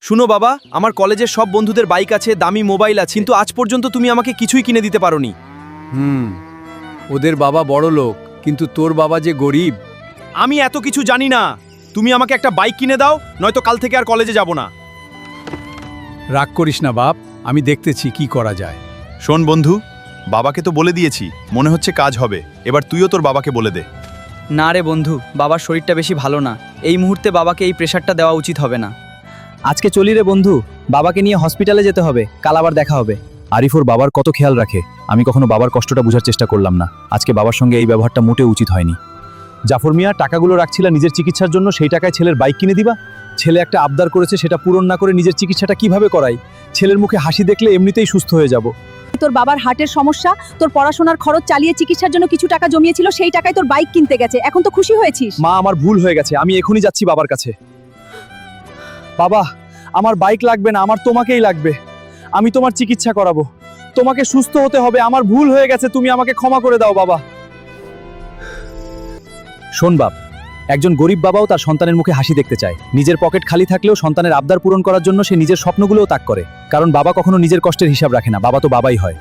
শুনো বাবা, আমার কলেজের সব বন্ধুদের বাইক আছে, দামি মোবাইল আছে, কিন্তু আজ পর্যন্ত তুমি আমাকে কিছুই কিনে দিতে পারোনি। ওদের বাবা বড় লোক, কিন্তু তোর বাবা যে গরিব। আমি এত কিছু জানি না। তুমি আমাকে একটা বাইক কিনে দাও, নয়তো কাল থেকে আর কলেজে যাব না। রাগ করিস না বাপ, আমি দেখতেছি কি করা যায়। শোন বন্ধু, বাবাকে তো বলে দিয়েছি, মনে হচ্ছে কাজ হবে। এবার তুইও তোর বাবাকে বলে দে। না রে বন্ধু, বাবার শরীরটা বেশি ভালো না। এই মুহূর্তে বাবাকে এই প্রেশারটা দেওয়া উচিত হবে না। আজকে চলি রে বন্ধু, বাবাকে নিয়ে হসপিটালে যেতে হবে, কাল আবার দেখা হবে। আরিফ ওর বাবার কত খেয়াল রাখে, আমি কখনো বাবার কষ্টটা বোঝার চেষ্টা করলাম না। আজকে বাবার সঙ্গে এই ব্যবহারটা মোটেও উচিত হয়নি। জাফর মিয়া, টাকাগুলো রাখছিলা নিজের চিকিৎসার জন্য, সেই টাকায় ছেলের বাইক কিনে দিবা? ছেলে একটা আবদার করেছে, সেটা পূরণ না করে নিজের চিকিৎসাটা কিভাবে করাই? ছেলের মুখে হাসি দেখলে এমনিতেই সুস্থ হয়ে যাব। তোর বাবার হার্টের সমস্যা, তোর পড়াশোনার খরচ চালিয়ে চিকিৎসার জন্য কিছু টাকা জমিয়েছিল, সেই টাকায় তোর বাইক কিনতে গেছে। এখন তো খুশি হয়েছিস? মা, আমার ভুল হয়ে গেছে, আমি এখনই যাচ্ছি বাবার কাছে। বাবা, আমার বাইক লাগবে না, আমার তোমাকেই লাগবে। আমি তোমার চিকিৎসা করাবো, তোমাকে সুস্থ হতে হবে। আমার ভুল হয়ে গেছে, তুমি আমাকে ক্ষমা করে দাও বাবা। শোন বাপ, একজন গরিব বাবাও তার সন্তানের মুখে হাসি দেখতে চায়। নিজের পকেট খালি থাকলেও সন্তানের আবদার পূরণ করার জন্য সে নিজের স্বপ্নগুলোও ত্যাগ করে। কারণ বাবা কখনো নিজের কষ্টের হিসাব রাখে না, বাবা তো বাবাই হয়।